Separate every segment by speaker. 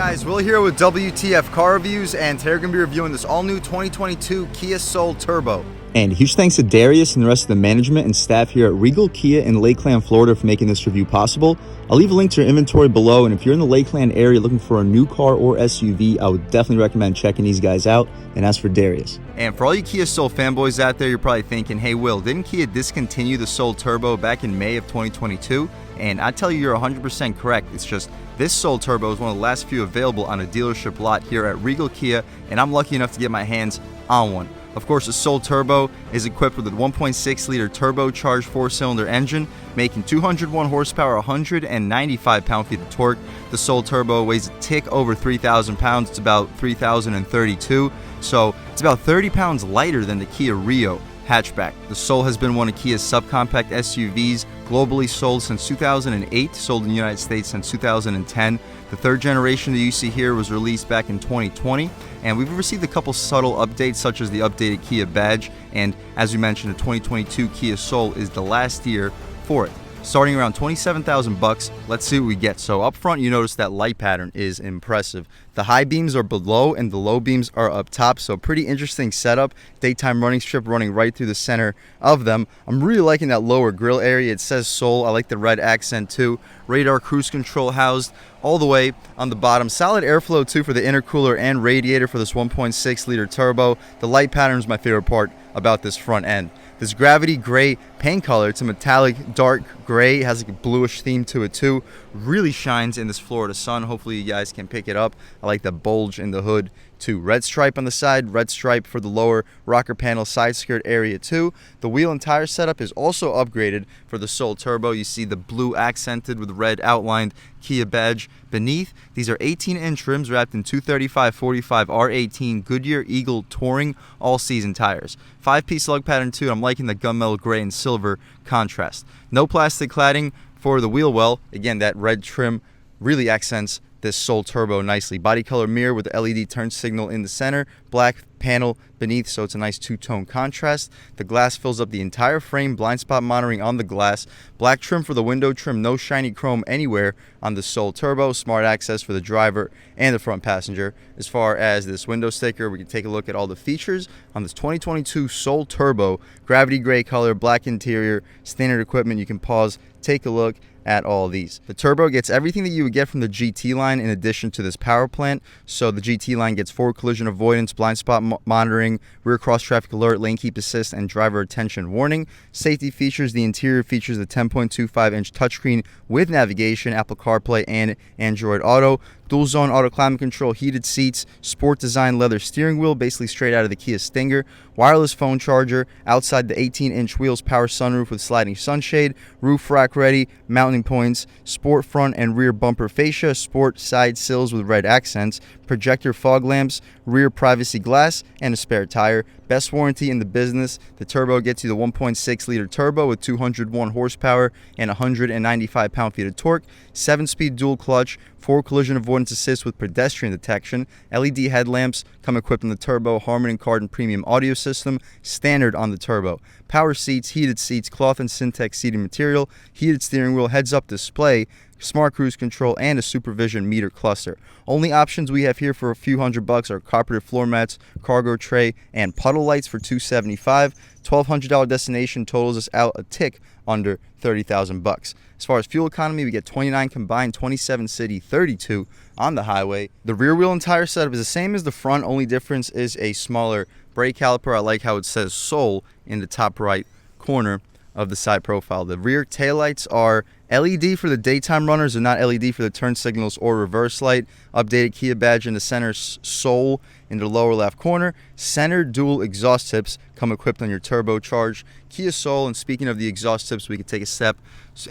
Speaker 1: guys, Will here with W.T.F car reviews, and today we're going to be reviewing this all-new 2022 Kia Soul Turbo.
Speaker 2: And huge thanks to Darius and the rest of the management and staff here at Regal Kia in Lakeland, Florida for making this review possible. I'll leave a link to your inventory below, and if you're in the Lakeland area looking for a new car or SUV, I would definitely recommend checking these guys out. And as for Darius.
Speaker 1: And for all you Kia Soul fanboys out there, you're probably thinking, hey Will, didn't Kia discontinue the Soul Turbo back in May of 2022? And I tell you, you're 100% correct. It's just this Soul Turbo is one of the last few available on a dealership lot here at Regal Kia, and I'm lucky enough to get my hands on one. Of course, the Soul Turbo is equipped with a 1.6-liter turbocharged 4-cylinder engine, making 201 horsepower, 195 pound-feet of torque. The Soul Turbo weighs a tick over 3,000 pounds. It's about 3,032, so it's about 30 pounds lighter than the Kia Rio hatchback. The Soul has been one of Kia's subcompact SUVs, globally sold since 2008, sold in the United States since 2010. The third generation that you see here was released back in 2020, and we've received a couple subtle updates, such as the updated Kia badge, and as we mentioned, the 2022 Kia Soul is the last year for it. Starting around $27,000, let's see what we get. So up front, you notice that light pattern is impressive. The high beams are below and the low beams are up top, so pretty interesting setup. Daytime running strip running right through the center of them. I'm really liking that lower grille area. It says Soul. I like the red accent too. Radar cruise control housed all the way on the bottom. Solid airflow too for the intercooler and radiator for this 1.6-liter turbo. The light pattern is my favorite part about this front end. This gravity gray paint color, it's a metallic dark gray, it has like a bluish theme to it too. Really shines in this Florida sun. Hopefully you guys can pick it up. I like the bulge in the hood too. Red stripe on the side, red stripe for the lower rocker panel side skirt area too. The wheel and tire setup is also upgraded for the Soul Turbo. You see the blue accented with red outlined Kia badge beneath. These are 18-inch rims wrapped in 235/45 R18 Goodyear Eagle Touring all-season tires. 5-piece lug pattern too. I'm liking the gunmetal gray and silver contrast. No plastic cladding for the wheel well. Again, that red trim really accents this Soul Turbo nicely. Body color mirror with the LED turn signal in the center, black panel beneath, so it's a nice two-tone contrast. The glass fills up the entire frame, blind spot monitoring on the glass. Black trim for the window trim, no shiny chrome anywhere on the Soul Turbo. Smart access for the driver and the front passenger. As far as this window sticker, we can take a look at all the features on this 2022 Soul Turbo. Gravity gray color, black interior, standard equipment. You can pause, take a look at all these. The Turbo gets everything that you would get from the GT line in addition to this power plant. So the GT line gets forward collision avoidance, blind spot monitoring, rear cross traffic alert, lane keep assist, and driver attention warning. Safety features, the interior features the 10.25-inch touchscreen with navigation, Apple CarPlay, and Android Auto. Dual zone auto climate control, heated seats, sport design leather steering wheel, basically straight out of the Kia Stinger, wireless phone charger, outside the 18-inch wheels, power sunroof with sliding sunshade, roof rack ready, mounting points, sport front and rear bumper fascia, sport side sills with red accents, projector fog lamps, rear privacy glass, and a spare tire. Best warranty in the business. The Turbo gets you the 1.6-liter turbo with 201 horsepower and 195 pound-feet of torque, 7-speed dual clutch, 4 collision avoidance assist with pedestrian detection, LED headlamps come equipped in the Turbo, Harman Kardon premium audio system, standard on the Turbo. Power seats, heated seats, cloth and Syntex seating material, heated steering wheel, heads-up display, smart cruise control, and a supervision meter cluster. Only options we have here for a few $100 are carpeted floor mats, cargo tray, and puddle lights for $275. $1,200 destination totals us out a tick under $30,000. As far as fuel economy, we get 29 combined, 27 city, 32 on the highway. The rear wheel and tire setup is the same as the front, only difference is a smaller brake caliper. I like how it says Soul in the top right corner of the side profile. The rear taillights are LED for the daytime runners and not LED for the turn signals or reverse light. Updated Kia badge in the center, Soul in the lower left corner. Center dual exhaust tips come equipped on your turbocharged Kia Soul. And speaking of the exhaust tips, we can take a step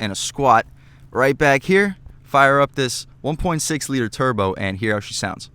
Speaker 1: and a squat right back here, fire up this 1.6-liter turbo, and hear how she sounds.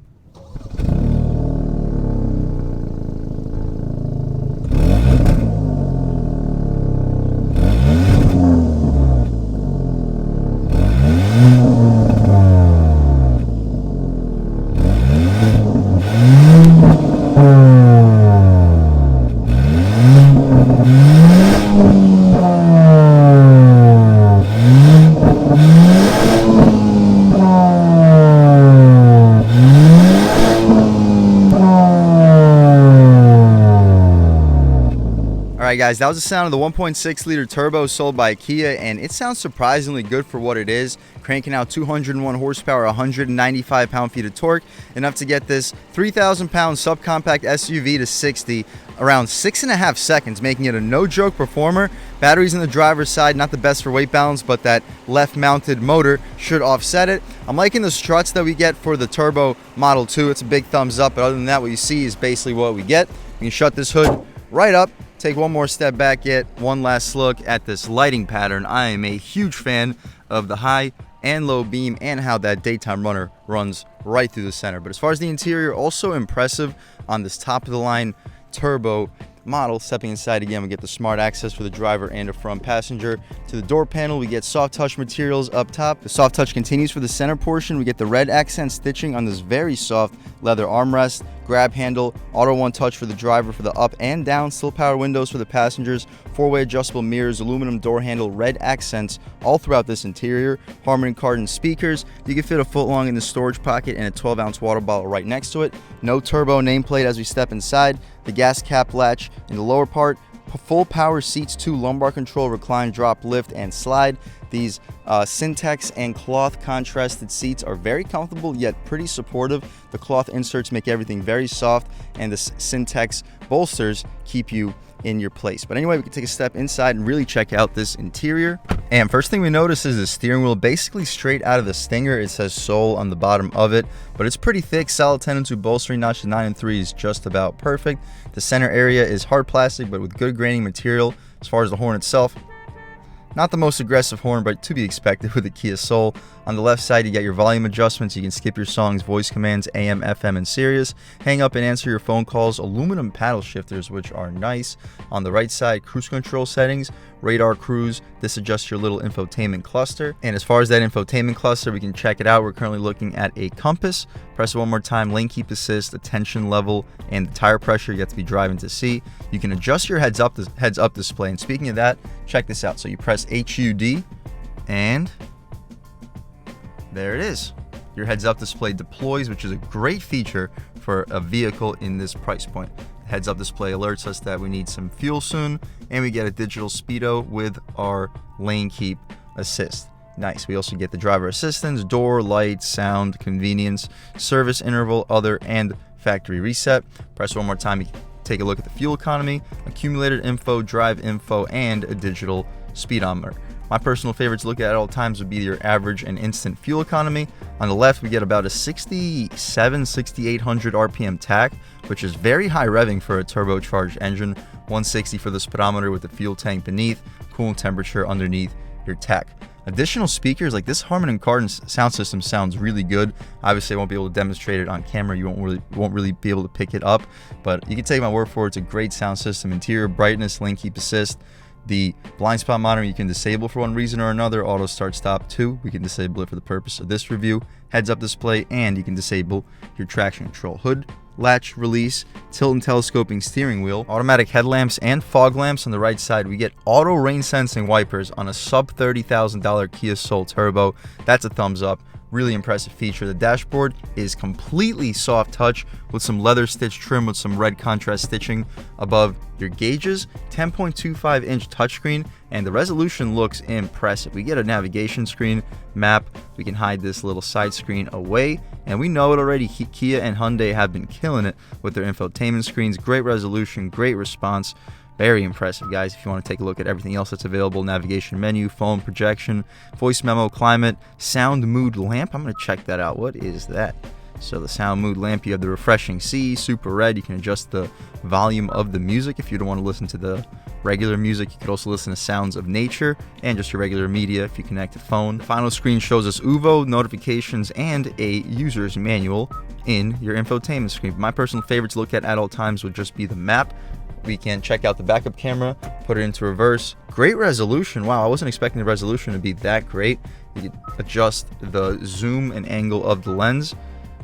Speaker 1: guys, that was the sound of the 1.6 liter turbo sold by Kia, and it sounds surprisingly good for what it is, cranking out 201 horsepower, 195 pound-feet of torque, enough to get this 3,000-pound subcompact SUV to 60 around 6.5 seconds, making it a no-joke performer. Batteries on the driver's side, not the best for weight balance, but that left-mounted motor should offset it. I'm liking the struts that we get for the Turbo Model 2. It's a big thumbs up, but other than that, what you see is basically what we get. You can shut this hood right up, take one more step back, get one last look at this lighting pattern. I am a huge fan of the high and low beam and how that daytime runner runs right through the center. But as far as the interior, also impressive on this top of the line turbo model. Stepping inside again, we get the smart access for the driver and a front passenger. To the door panel, we get soft touch materials up top. The soft touch continues for the center portion. We get the red accent stitching on this very soft leather armrest, grab handle, auto one touch for the driver for the up and down, still power windows for the passengers, four-way adjustable mirrors, aluminum door handle, red accents all throughout this interior, Harman Kardon speakers. You can fit a foot long in the storage pocket and a 12-ounce water bottle right next to it. No turbo nameplate as we step inside. The gas cap latch in the lower part, full power seats, 2 lumbar control, recline, drop, lift, and slide. These Syntex and cloth contrasted seats are very comfortable yet pretty supportive. The cloth inserts make everything very soft, and the Syntex bolsters keep you in your place. But anyway, we can take a step inside and really check out this interior. And first thing we notice is the steering wheel basically straight out of the Stinger. It says Soul on the bottom of it, but it's pretty thick, solid 10-2 bolstering notch. The 9-3 is just about perfect. The center area is hard plastic, but with good graining material. As far as the horn itself, not the most aggressive horn, but to be expected with the Kia Soul. On the left side, you get your volume adjustments. You can skip your songs, voice commands, AM, FM, and Sirius. Hang up and answer your phone calls. Aluminum paddle shifters, which are nice. On the right side, cruise control settings, radar cruise. This adjusts your little infotainment cluster. And as far as that infotainment cluster, we can check it out. We're currently looking at a compass. Press it one more time. Lane keep assist, attention level, and the tire pressure you have to be driving to see. You can adjust your heads up display. And speaking of that, check this out. So you press HUD, and there it is. Your heads-up display deploys, which is a great feature for a vehicle in this price point. Heads-up display alerts us that we need some fuel soon, and we get a digital speedo with our lane keep assist. Nice. We also get the driver assistance, door, light, sound, convenience, service interval, other, and factory reset. Press one more time. You can take a look at the fuel economy, accumulator info, drive info, and a digital speedometer. My personal favorite to look at all times would be your average and instant fuel economy. On the left, we get about a 6,800 RPM tach, which is very high revving for a turbocharged engine. 160 for the speedometer with the fuel tank beneath, coolant temperature underneath your tach. Additional speakers, like this Harman Kardon sound system sounds really good. Obviously, I won't be able to demonstrate it on camera. You won't really be able to pick it up, but you can take my word for it. It's a great sound system. Interior brightness, lane keep assist. The blind spot monitor you can disable for one reason or another. Auto start stop 2, we can disable it for the purpose of this review. Heads up display, and you can disable your traction control. Hood latch release, tilt and telescoping steering wheel, automatic headlamps and fog lamps. On the right side, we get auto rain sensing wipers on a sub $30,000 Kia Soul Turbo. That's a thumbs up. Really impressive feature. The dashboard is completely soft touch with some leather stitch trim with some red contrast stitching above your gauges. 10.25 inch touchscreen, and the resolution looks impressive. We get a navigation screen, map. We can hide this little side screen away, and we know it already. Kia and Hyundai have been killing it with their infotainment screens. Great resolution, great response. Very impressive, guys. If you want to take a look at everything else that's available, navigation menu, phone projection, voice memo, climate, sound mood lamp. I'm going to check that out. What is that? So the sound mood lamp, you have the refreshing C, super red. You can adjust the volume of the music if you don't want to listen to the regular music. You could also listen to sounds of nature and just your regular media if you connect a phone. The final screen shows us UVO, notifications, and a user's manual in your infotainment screen. My personal favorite to look at all times would just be the map. We can check out the backup camera, put it into reverse. Great resolution. Wow, I wasn't expecting the resolution to be that great. You can adjust the zoom and angle of the lens.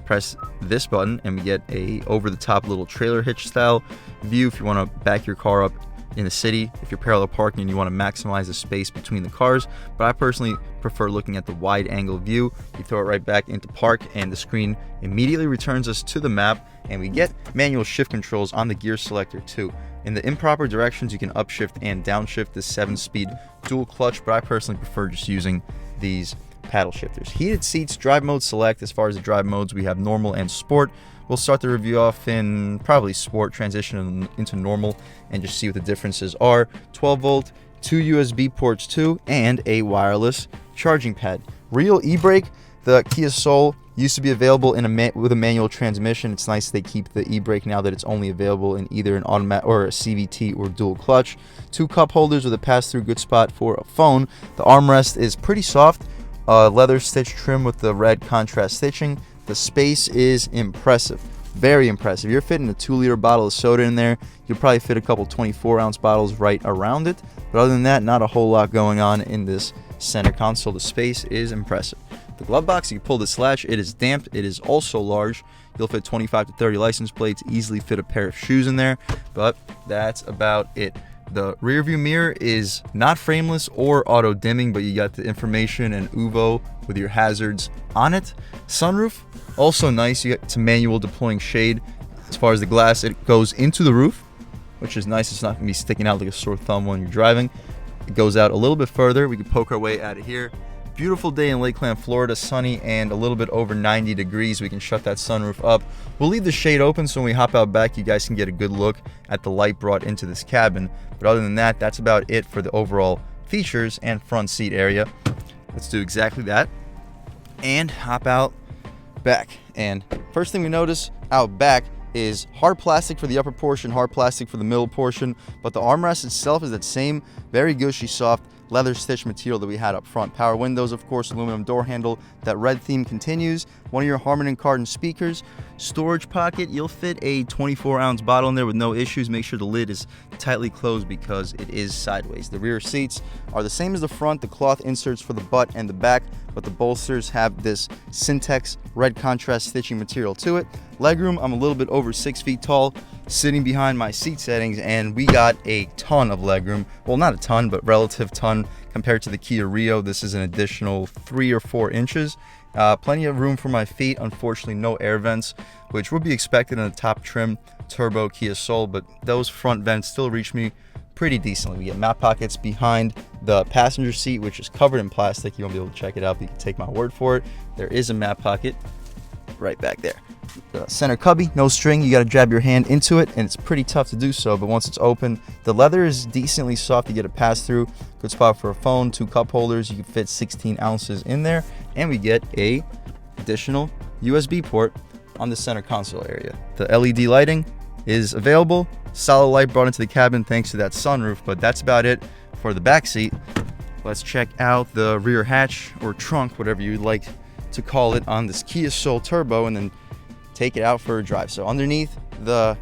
Speaker 1: Press this button and we get a over-the-top little trailer hitch style view if you want to back your car up in the city, if you're parallel parking and you want to maximize the space between the cars. But I personally prefer looking at the wide angle view. You throw it right back into park and the screen immediately returns us to the map, and we get manual shift controls on the gear selector too. In the improper directions, you can upshift and downshift this 7-speed dual clutch, but I personally prefer just using these paddle shifters. Heated seats, drive mode select. As far as the drive modes, we have normal and sport. We'll start the review off in probably sport, transition into normal, and just see what the differences are. 12 volt, 2 USB ports too, and a wireless charging pad. Real e-brake. The Kia Soul used to be available in with a manual transmission. It's nice they keep the e-brake now that it's only available in either an automatic or a CVT or dual clutch. 2 cup holders with a pass-through, good spot for a phone. The armrest is pretty soft, leather stitch trim with the red contrast stitching. The space is impressive, very impressive. You're fitting a 2-liter bottle of soda in there. You'll probably fit a couple 24-ounce bottles right around it. But other than that, not a whole lot going on in this center console. The space is impressive. The glove box, you pull this latch, it is damped. It is also large. You'll fit 25 to 30 license plates, easily fit a pair of shoes in there, but that's about it. The rear view mirror is not frameless or auto dimming, but you got the information and UVO with your hazards on it. Sunroof, also nice. You get some manual deploying shade. As far as the glass, it goes into the roof, which is nice. It's not going to be sticking out like a sore thumb when you're driving. It goes out a little bit further. We can poke our way out of here. Beautiful day in Lakeland, Florida, sunny and a little bit over 90 degrees. We can shut that sunroof up. We'll leave the shade open so when we hop out back, you guys can get a good look at the light brought into this cabin. But other than that, that's about it for the overall features and front seat area. Let's do exactly that and hop out back. And first thing we notice out back is hard plastic for the upper portion, hard plastic for the middle portion, but the armrest itself is that same very gushy, soft leather stitch material that we had up front. Power windows, of course, aluminum door handle. That red theme continues. One of your Harman & Kardon speakers. Storage pocket, you'll fit a 24-ounce bottle in there with no issues. Make sure the lid is tightly closed because it is sideways. The rear seats are the same as the front. The cloth inserts for the butt and the back, but the bolsters have this Syntex red contrast stitching material to it. Legroom, I'm a little bit over 6 feet tall, sitting behind my seat settings, and we got a ton of legroom. Well, not a ton, but relative ton compared to the Kia Rio. This is an additional 3 or 4 inches. Plenty of room for my feet. Unfortunately, no air vents, which would be expected in a top trim turbo Kia Soul, but those front vents still reach me pretty decently. We get map pockets behind the passenger seat, which is covered in plastic. You won't be able to check it out, but you can take my word for it. There is a map pocket right back there. The center cubby, no string. You got to jab your hand into it, and it's pretty tough to do so, but once it's open, the leather is decently soft. You get a pass-through, good spot for a phone. 2 cup holders, you can fit 16 ounces in there, and we get a additional USB port on the center console area. The LED lighting is available. Solid light brought into the cabin thanks to that sunroof, but that's about it for the back seat. Let's check out the rear hatch or trunk, whatever you'd like to call it, on this Kia Soul Turbo, and then take it out for a drive. So underneath the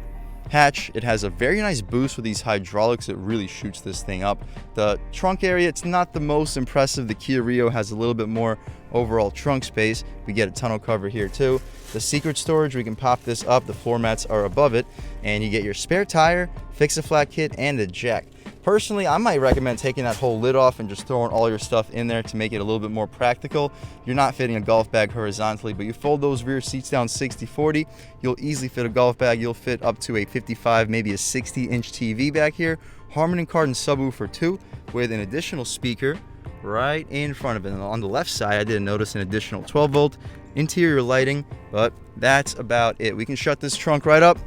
Speaker 1: hatch, it has a very nice boost with these hydraulics. It really shoots this thing up. The trunk area, it's not the most impressive. The Kia Rio has a little bit more overall trunk space. We get a tonneau cover here too. The secret storage, we can pop this up. The floor mats are above it, and you get your spare tire, fix-a-flat kit, and a jack. Personally, I might recommend taking that whole lid off and just throwing all your stuff in there to make it a little bit more practical. You're not fitting a golf bag horizontally, but you fold those rear seats down 60-40, you'll easily fit a golf bag. You'll fit up to a 55, maybe a 60-inch TV back here. Harman & Kardon subwoofer too, with an additional speaker right in front of it. And on the left side, I didn't notice an additional 12-volt interior lighting, but that's about it. We can shut this trunk right up,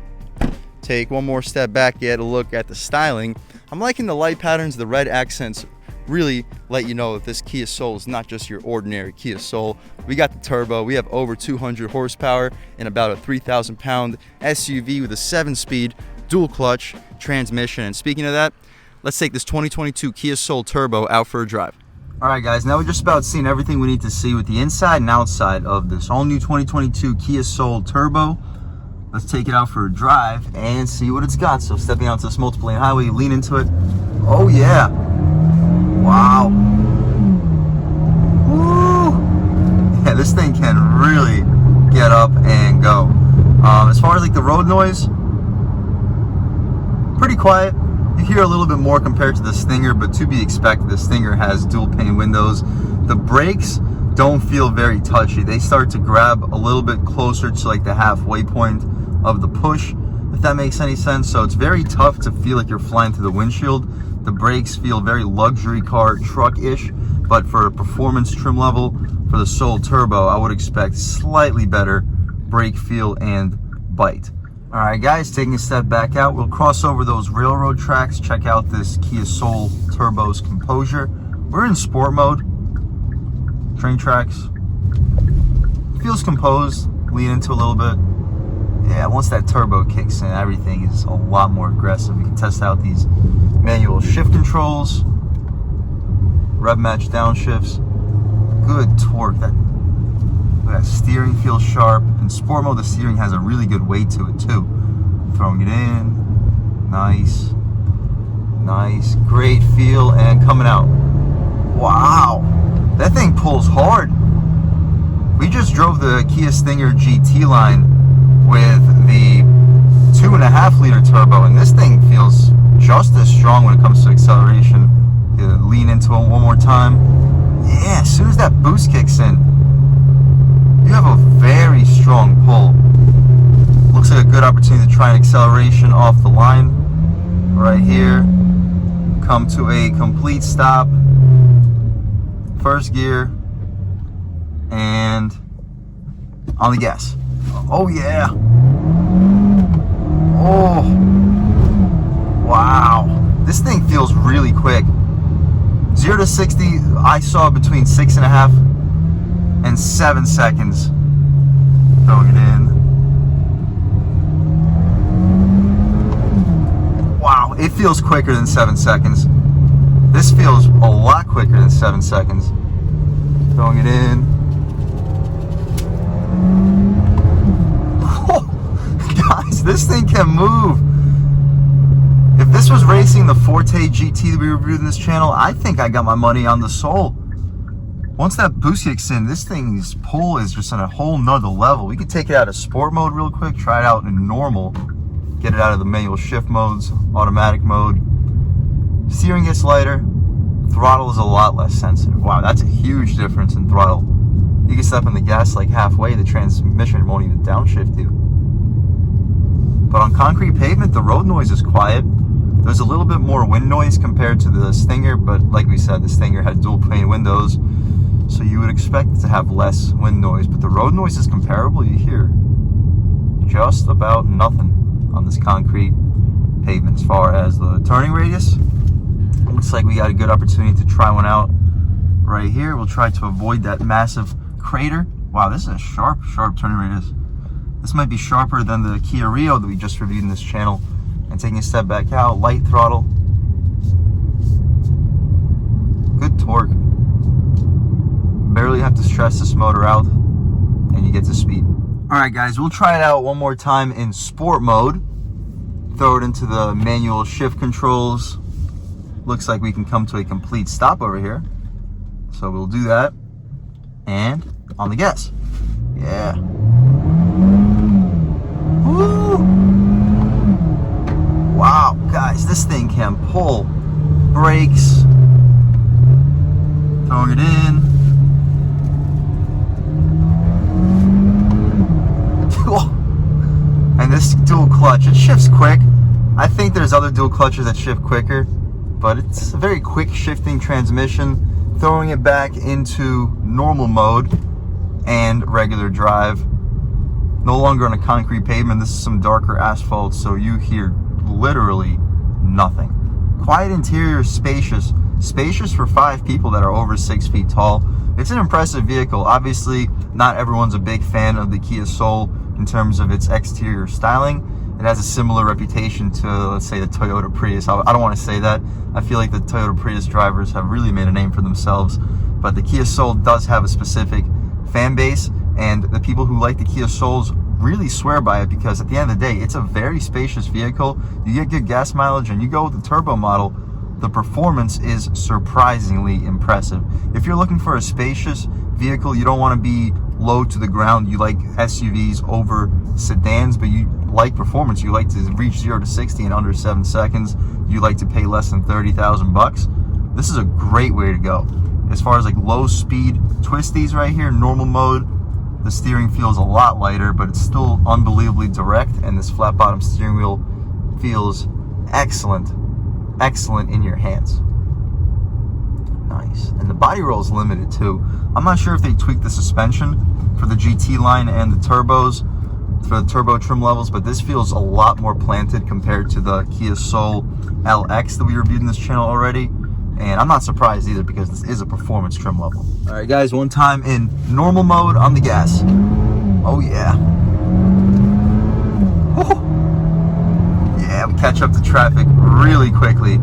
Speaker 1: take one more step back, get a look at the styling. I'm liking the light patterns. The red accents really let you know that this Kia Soul is not just your ordinary Kia Soul. We got the turbo. We have over 200 horsepower and about a 3,000-pound SUV with a 7-speed dual clutch transmission. And speaking of that, let's take this 2022 Kia Soul Turbo out for a drive. All right, guys, now we're just about seeing everything we need to see with the inside and outside of this all-new 2022 Kia Soul Turbo. Let's take it out for a drive and see what it's got. So stepping out to this multiple-lane highway, you lean into it. Oh, yeah. Wow. Woo. Yeah, this thing can really get up and go. As far as like the road noise, pretty quiet. You hear a little bit more compared to the Stinger, but to be expected. The Stinger has dual pane windows. The brakes don't feel very touchy. They start to grab a little bit closer to like the halfway point of the push. The if that makes any sense. So it's very tough to feel like you're flying through the windshield. The brakes feel very luxury car truck-ish, but for a performance trim level for the Soul Turbo, I would expect slightly better brake feel and bite. All right, guys, taking a step back out, we'll cross over those railroad tracks, check out this Kia Soul Turbo's composure. We're in sport mode, train tracks. Feels composed, lean into a little bit. Yeah, once that turbo kicks in, everything is a lot more aggressive. We can test out these manual shift controls, rev match downshifts, good torque. That steering feels sharp. In sport mode, the steering has a really good weight to it too. Throwing it in, nice, nice, great feel, and coming out. Wow, that thing pulls hard. We just drove the Kia Stinger GT line with the 2.5 liter turbo, and this thing feels just as strong when it comes to acceleration. Lean into it one more time. Yeah, as soon as that boost kicks in, you have a very strong pull. Looks like a good opportunity to try an acceleration off the line. Right here. Come to a complete stop. First gear. And on the gas. Oh yeah. Oh. Wow. This thing feels really quick. 0 to 60, I saw between 6.5 and 7 seconds. Throwing it in. Wow, it feels quicker than 7 seconds. This feels a lot quicker than 7 seconds. Throwing it in. Guys, this thing can move. If this was racing the Forte GT that we reviewed in this channel, I think I got my money on the Soul. Once that boost kicks in, this thing's pull is just on a whole nother level. We could take it out of sport mode real quick, try it out in normal, get it out of the manual shift modes, automatic mode. Steering gets lighter, throttle is a lot less sensitive. Wow, that's a huge difference in throttle. You can step on the gas like halfway, the transmission won't even downshift you. But on concrete pavement, the road noise is quiet. There's a little bit more wind noise compared to the Stinger, but like we said, the Stinger had dual pane windows, so you would expect it to have less wind noise. But the road noise is comparable. You hear just about nothing on this concrete pavement. As far as the turning radius, it looks like we got a good opportunity to try one out right here. We'll try to avoid that massive crater. Wow, this is a sharp turning radius. This might be sharper than the Kia Rio that we just reviewed in this channel. And taking a step back out, light throttle. Good torque. Barely have to stress this motor out, and you get to speed. Alright guys, we'll try it out one more time in sport mode. Throw it into the manual shift controls. Looks like we can come to a complete stop over here. So we'll do that. And on the gas. Yeah. Woo! Wow, guys, this thing can pull. Brakes. Throwing it in. And this dual clutch, it shifts quick. I think there's other dual clutches that shift quicker, but it's a very quick shifting transmission. Throwing it back into normal mode and regular drive. No longer on a concrete pavement. This is some darker asphalt, so you hear literally nothing. Quiet interior, spacious for 5 people that are over 6 feet tall. It's an impressive vehicle. Obviously, not everyone's a big fan of the Kia Soul in terms of its exterior styling. It has a similar reputation to, let's say, the Toyota Prius. I don't want to say that. I feel like the Toyota Prius drivers have really made a name for themselves, but the Kia Soul does have a specific fan base, and the people who like the Kia Souls really swear by it, because at the end of the day, it's a very spacious vehicle. You get good gas mileage, and you go with the turbo model, the performance is surprisingly impressive. If you're looking for a spacious vehicle, you don't want to be low to the ground, you like SUVs over sedans, but you like performance, you like to reach 0 to 60 in under 7 seconds, you like to pay less than 30,000 bucks, this is a great way to go. As far as like low speed twisties right here, normal mode, The steering feels a lot lighter, but it's still unbelievably direct, and this flat bottom steering wheel feels excellent in your hands. Nice. And the body roll is limited too. I'm not sure if they tweaked the suspension for the GT line and the turbos for the turbo trim levels, but this feels a lot more planted compared to the Kia Soul LX that we reviewed in this channel already. And I'm not surprised either, because this is a performance trim level. All right, guys, one time in normal mode on the gas. Oh yeah. Woo. Yeah, we catch up to traffic really quickly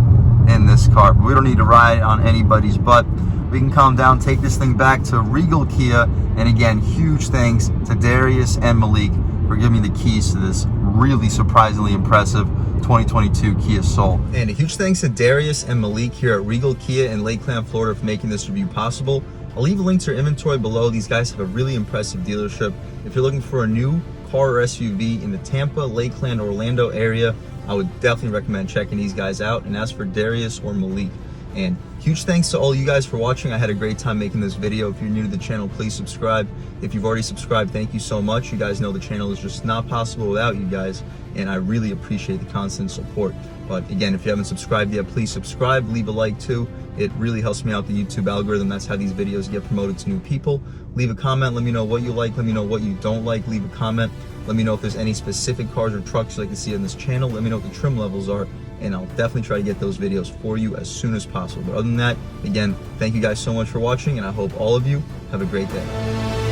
Speaker 1: in this car. But we don't need to ride on anybody's butt. We can calm down, take this thing back to Regal Kia. And again, huge thanks to Darius and Malik for giving me the keys to this really surprisingly impressive 2022 Kia Soul. And a huge thanks to Darius and Malik here at Regal Kia in Lakeland, Florida for making this review possible. I'll leave a link to their inventory below. These guys have a really impressive dealership. If you're looking for a new car or SUV in the Tampa, Lakeland, Orlando area, I would definitely recommend checking these guys out. And as for Darius or Malik, and huge thanks to all you guys for watching. I had a great time making this video. If you're new to the channel, please subscribe. If you've already subscribed, thank you so much. You guys know the channel is just not possible without you guys, and I really appreciate the constant support. But again, if you haven't subscribed yet, please subscribe, leave a like too. It really helps me out the YouTube algorithm. That's how these videos get promoted to new people. Leave a comment, let me know what you like, let me know what you don't like. Leave a comment, let me know if there's any specific cars or trucks you'd like to see on this channel. Let me know what the trim levels are, and I'll definitely try to get those videos for you as soon as possible. But other than that, again, thank you guys so much for watching, and I hope all of you have a great day.